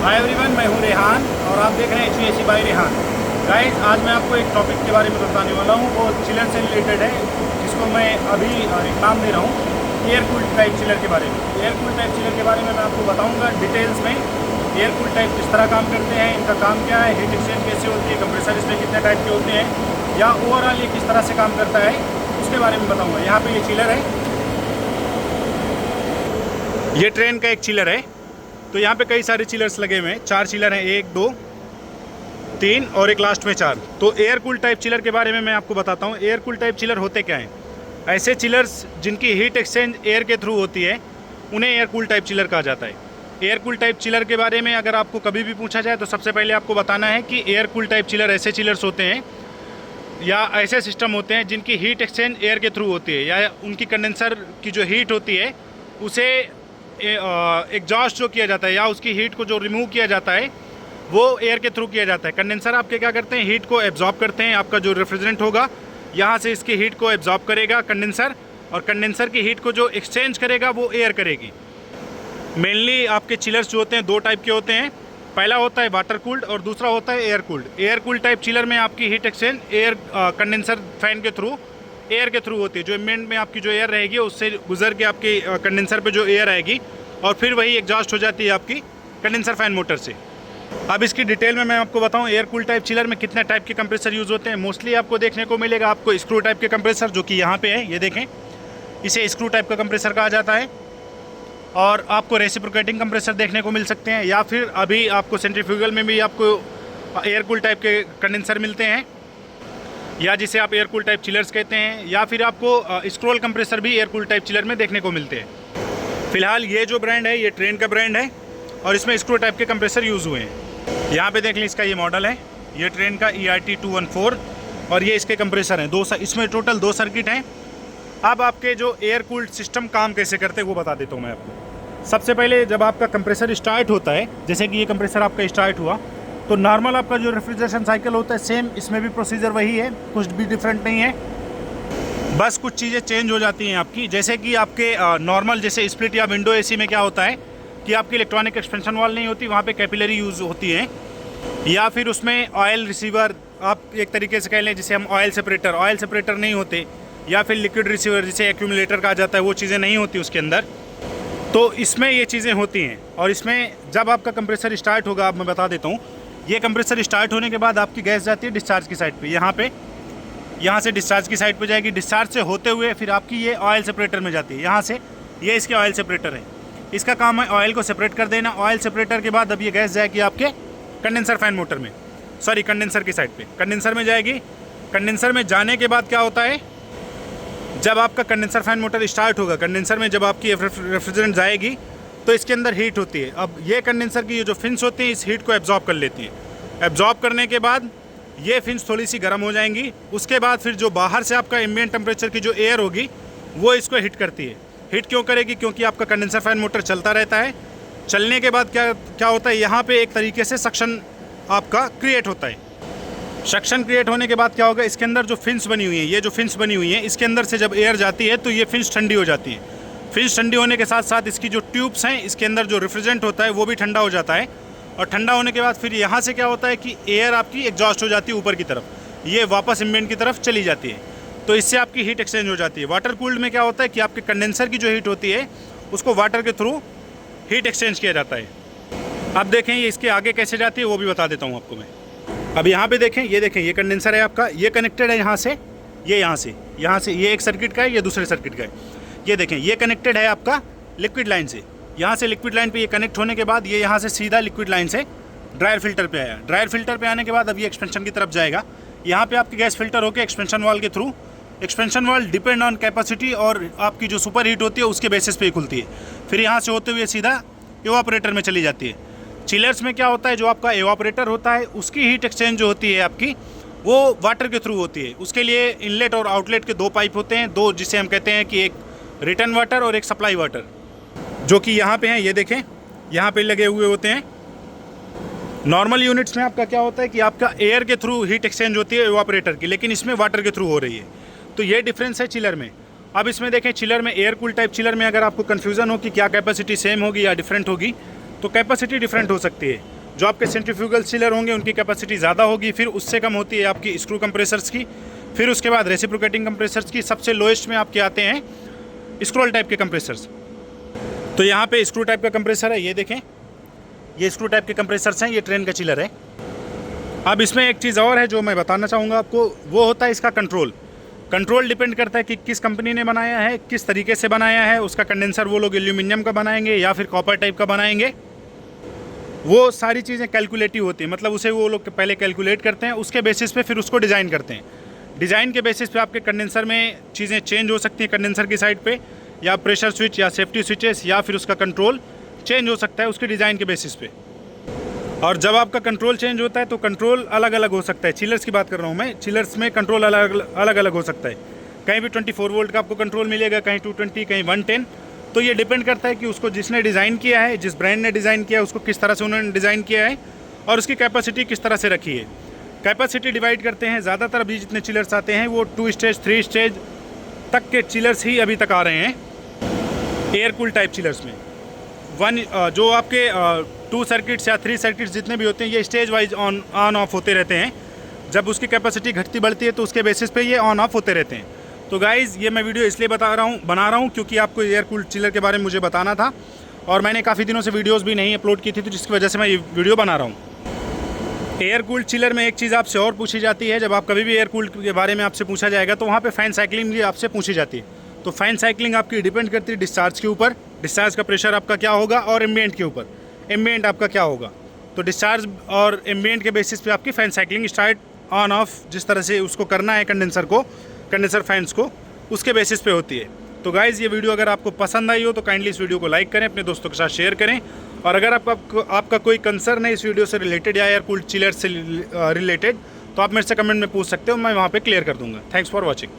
Hi everyone, मैं हूं रेहान और आप देख रहे हैं HVAC बाय रेहान। गाइस, आज मैं आपको एक टॉपिक के बारे में बताने वाला हूं, वो चिलर से रिलेटेड है, जिसको मैं अभी एक नाम दे रहा हूं एयर कूल्ड टाइप चिलर के बारे में। एयर कूल्ड टाइप चिलर के बारे में मैं आपको बताऊंगा डिटेल्स में। एयर कूल्ड टाइप किस तरह काम करते हैं, इनका काम क्या है, हीट एक्सचेंज कैसे होती है, कंप्रेसर इसमें कितने टाइप के होते हैं, या ओवरऑल ये किस तरह से काम करता है, उसके बारे में बताऊँगा। यहाँ पर ये चिलर है, ये ट्रेन का एक चिलर है। तो यहाँ पे कई सारे चिलर्स लगे हुए हैं, 4 चिलर हैं, 1 2 3 और एक लास्ट में 4। तो एयर कूल टाइप चिलर के बारे में मैं आपको बताता हूँ। एयर कूल टाइप चिलर होते क्या हैं? ऐसे चिलर्स जिनकी हीट एक्सचेंज एयर के थ्रू होती है, उन्हें एयर कूल टाइप चिलर कहा जाता है। एयर कूल टाइप चिलर के बारे में अगर आपको कभी भी पूछा जाए तो सबसे पहले आपको बताना है कि एयर कूल टाइप चिलर ऐसे चिलर्स होते हैं या ऐसे सिस्टम होते हैं जिनकी हीट एक्सचेंज एयर के थ्रू होती है, या उनकी कंडेंसर की जो हीट होती है उसे एग्जॉस्ट जो किया जाता है, या उसकी हीट को जो रिमूव किया जाता है वो एयर के थ्रू किया जाता है। कंडेंसर आपके क्या करते हैं, हीट को एब्जॉर्ब करते हैं। आपका जो रेफ्रिजरेंट होगा यहाँ से इसकी हीट को एब्जॉर्ब करेगा कंडेंसर, और कंडेंसर की हीट को जो एक्सचेंज करेगा वो एयर करेगी। मेनली आपके चिलर्स जो होते हैं 2 टाइप के होते हैं। पहला होता है वाटर कूल्ड और दूसरा होता है air cooled. Air cooled type chiller में आपकी heat exchange air condenser fan के थ्रू एयर के थ्रू होती है। जो एम्बिएंट में आपकी जो एयर रहेगी उससे गुजर के आपके कंडेंसर पे जो एयर आएगी और फिर वही एग्जॉस्ट हो जाती है आपकी कंडेंसर फैन मोटर से। अब इसकी डिटेल में मैं आपको बताऊं, एयर कूल टाइप चिलर में कितने टाइप के कंप्रेसर यूज़ होते हैं। मोस्टली आपको देखने को मिलेगा आपको स्क्रू टाइप के कंप्रेसर, जो कि यहाँ पे है, ये देखें, इसे स्क्रू टाइप का कंप्रेसर कहा जाता है। और आपको रेसिप्रोकेटिंग कंप्रेसर देखने को मिल सकते हैं, या फिर अभी आपको सेंट्रीफ्यूगल में भी आपको एयर कूल टाइप के कंडेंसर मिलते हैं, या जिसे आप एयर कूल टाइप चिलर्स कहते हैं, या फिर आपको स्क्रोल कंप्रेसर भी एयर कूल टाइप चिलर में देखने को मिलते हैं। फिलहाल ये जो ब्रांड है ये ट्रेन का ब्रांड है और इसमें स्क्रू टाइप के कंप्रेसर यूज़ हुए हैं। यहाँ पे देख लें, इसका ये मॉडल है, ये ट्रेन का ERT 214 और ये इसके कंप्रेसर हैं। इसमें टोटल 2 सर्किट हैं। अब आपके जो एयर कूल्ड सिस्टम काम कैसे करते हैं वो बता देता हूँ मैं आपको। सबसे पहले जब आपका कंप्रेसर स्टार्ट होता है, जैसे कि ये कंप्रेसर आपका स्टार्ट हुआ, तो नॉर्मल आपका जो रेफ्रिजरेशन साइकिल होता है सेम इसमें भी प्रोसीजर वही है, कुछ भी डिफरेंट नहीं है। बस कुछ चीज़ें चेंज हो जाती हैं आपकी, जैसे कि आपके नॉर्मल जैसे स्प्लिट या विंडो AC में क्या होता है कि आपकी इलेक्ट्रॉनिक एक्सपेंशन वाल नहीं होती, वहाँ पे कैपिलरी यूज़ होती है, या फिर उसमें ऑयल रिसीवर आप एक तरीके से कह लें, जिसे हम ऑयल सेपरेटर नहीं होते, या फिर लिक्विड रिसीवर जिसे एक्यूमुलेटर कहा जाता है, वो चीज़ें नहीं होती उसके अंदर। तो इसमें ये चीज़ें होती हैं। और इसमें जब आपका कंप्रेसर स्टार्ट होगा, अब मैं बता देता हूँ, ये कंप्रेसर स्टार्ट होने के बाद आपकी गैस जाती है डिस्चार्ज की साइड पे, यहाँ से डिस्चार्ज की साइड पे जाएगी। डिस्चार्ज से होते हुए फिर आपकी ये ऑयल सेपरेटर में जाती है। यहाँ से ये इसके ऑयल सेपरेटर है, इसका काम है ऑयल को सेपरेट कर देना। ऑयल सेपरेटर के बाद अब ये गैस जाएगी आपके कंडेंसर फैन मोटर में, सॉरी कंडेंसर की साइड पे, कंडेंसर में जाएगी। कंडेंसर में जाने के बाद क्या होता है, जब आपका कंडेंसर फैन मोटर स्टार्ट होगा, कंडेंसर में जब आपकी रेफ्रिजरेंट जाएगी तो इसके अंदर हीट होती है। अब ये कंडेंसर की जो फिन्स होती हैं इस हीट को एब्जॉर्ब कर लेती है। एब्जॉर्ब करने के बाद ये फिन्स थोड़ी सी गर्म हो जाएंगी। उसके बाद फिर जो बाहर से आपका एम्बिएंट टेम्परेचर की जो एयर होगी वो इसको हिट करती है। हिट क्यों करेगी? क्योंकि आपका कंडेंसर फैन मोटर चलता रहता है। चलने के बाद क्या होता है, यहाँ पे एक तरीके से सक्शन आपका क्रिएट होता है। सक्शन क्रिएट होने के बाद क्या होगा, इसके अंदर जो फिन्स बनी हुई हैं, ये जो फिन्स बनी हुई हैं, इसके अंदर से जब एयर जाती है तो ये फिन्स ठंडी हो जाती है। फिन्स ठंडी होने के साथ साथ इसकी जो ट्यूब्स हैं, इसके अंदर जो रेफ्रिजरेंट होता है वो भी ठंडा हो जाता है। और ठंडा होने के बाद फिर यहाँ से क्या होता है कि एयर आपकी एग्जॉस्ट हो जाती है ऊपर की तरफ, ये वापस एम्बिएंट की तरफ चली जाती है। तो इससे आपकी हीट एक्सचेंज हो जाती है। वाटर कूल्ड में क्या होता है कि आपके कंडेंसर की जो हीट होती है उसको वाटर के थ्रू हीट एक्सचेंज किया जाता है। अब देखें ये इसके आगे कैसे जाती है वो भी बता देता हूँ आपको मैं। अब यहाँ पे देखें, ये देखें, ये कंडेंसर है आपका, ये कनेक्टेड है यहाँ से, ये यहाँ से ये एक सर्किट का है, ये दूसरे सर्किट का है। ये देखें, ये कनेक्टेड है आपका लिक्विड लाइन से। यहाँ से लिक्विड लाइन पे ये कनेक्ट होने के बाद ये यहाँ से सीधा लिक्विड लाइन से ड्रायर फिल्टर पे आया। ड्रायर फिल्टर पे आने के बाद अब ये एक्सपेंशन की तरफ जाएगा। यहाँ पे आपकी गैस फिल्टर होकर एक्सपेंशन वाल के through, expansion valve depend on capacity और आपकी जो सुपर हीट होती है उसके बेसिस पे खुलती है। फिर यहाँ से होते हुए सीधा एवापोरेटर में चली जाती है। चिलर्स में क्या होता है, जो आपका एवापोरेटर होता है उसकी हीट एक्सचेंज जो होती है आपकी, वो वाटर के थ्रू होती है। उसके लिए इनलेट और आउटलेट के 2 पाइप होते हैं, 2 जिसे हम कहते हैं कि एक रिटर्न वाटर और एक सप्लाई वाटर, जो कि यहाँ पे हैं, ये देखें, यहाँ पे लगे हुए होते हैं। नॉर्मल यूनिट्स में आपका क्या होता है कि आपका एयर के थ्रू हीट एक्सचेंज होती है एवापोरेटर की, लेकिन इसमें वाटर के थ्रू हो रही है। तो ये डिफरेंस है चिलर में। अब इसमें देखें, चिलर में, एयर कूल टाइप चिलर में अगर आपको कन्फ्यूज़न हो कि क्या कैपेसिटी सेम होगी या डिफरेंट होगी, तो कैपेसिटी डिफरेंट हो सकती है। जो आपके सेंट्रीफ्यूगल चिलर होंगे उनकी कैपेसिटी ज़्यादा होगी, फिर उससे कम होती है आपकी स्क्रू कंप्रेसर्स की, फिर उसके बाद रेसिप्रोकेटिंग कंप्रेसर्स की, सबसे लोएस्ट में आपके आते हैं स्क्रॉल टाइप के कंप्रेसर्स। तो यहाँ पे स्क्रू टाइप का कंप्रेसर है, ये देखें, ये स्क्रू टाइप के कंप्रेसर्स हैं, ये ट्रेन का चिलर है। अब इसमें एक चीज़ और है जो मैं बताना चाहूँगा आपको, वो होता है इसका कंट्रोल। कंट्रोल डिपेंड करता है कि किस कंपनी ने बनाया है, किस तरीके से बनाया है। उसका कंडेंसर वो लोग एल्यूमिनियम का बनाएंगे या फिर कॉपर टाइप का बनाएंगे, वो सारी चीज़ें कैलकुलेटिव होती हैं। मतलब उसे वो लोग पहले कैलकुलेट करते हैं, उसके बेसिस पे फिर उसको डिज़ाइन करते हैं। डिज़ाइन के बेसिस पे आपके कंडेंसर में चीज़ें चेंज हो सकती हैं, कंडेंसर की साइड पे, या प्रेशर स्विच या सेफ्टी स्विचेस, या फिर उसका कंट्रोल चेंज हो सकता है उसके डिज़ाइन के बेसिस पे। और जब आपका कंट्रोल चेंज होता है तो कंट्रोल अलग अलग हो सकता है। चिलर्स की बात कर रहा हूँ मैं, चिलर्स में कंट्रोल अलग अलग हो सकता है। कहीं भी 24 वोल्ट का आपको कंट्रोल मिलेगा, कहीं 220, कहीं 110। तो ये डिपेंड करता है कि उसको जिसने डिज़ाइन किया है, जिस ब्रांड ने डिज़ाइन किया है, उसको किस तरह से उन्होंने डिज़ाइन किया है और उसकी कैपेसिटी किस तरह से रखी है। कैपेसिटी डिवाइड करते हैं, ज़्यादातर अभी जितने चिलर्स आते हैं वो 2 स्टेज 3 स्टेज तक के चिलर्स ही अभी तक आ रहे हैं एयर कूल टाइप चिलर्स में। जो आपके 2 सर्किट्स या 3 सर्किट्स जितने भी होते हैं, ये स्टेज वाइज ऑन ऑफ होते रहते हैं। जब उसकी कैपेसिटी घटती बढ़ती है तो उसके बेसिस पे ये ऑन ऑफ होते रहते हैं। तो गाइज़, ये मैं वीडियो इसलिए बना रहा हूँ क्योंकि आपको एयर कूल चिलर के बारे में मुझे बताना था, और मैंने काफ़ी दिनों से वीडियोज़ भी नहीं अपलोड की थी, तो जिसकी वजह से मैं ये वीडियो बना रहा हूँ। एयर कूल चिलर में एक चीज़ आपसे और पूछी जाती है, जब आप कभी भी एयर कूल के बारे में आपसे पूछा जाएगा तो वहाँ पे फ़ैन साइकिलिंग भी आपसे पूछी जाती है। तो फ़ैन साइकिलिंग आपकी डिपेंड करती है डिस्चार्ज के ऊपर, डिस्चार्ज का प्रेशर आपका क्या होगा, और एम्बिएंट के ऊपर, एम्बिएंट आपका क्या होगा। तो डिस्चार्ज और एम्बिएंट के बेसिस पे आपकी fan cycling start on off जिस तरह से उसको करना है कंडेंसर फैंस को, उसके बेसिस पे होती है। तो गाइज़, ये वीडियो अगर आपको पसंद आई हो तो काइंडली इस वीडियो को लाइक करें, अपने दोस्तों के साथ शेयर करें। और अगर आपका कोई कंसर्न है इस वीडियो से रिलेटेड या एयर कूल्ड चिलर से रिलेटेड, तो आप मेरे से कमेंट में पूछ सकते हो, मैं वहाँ पे क्लियर कर दूँगा। Thanks for watching.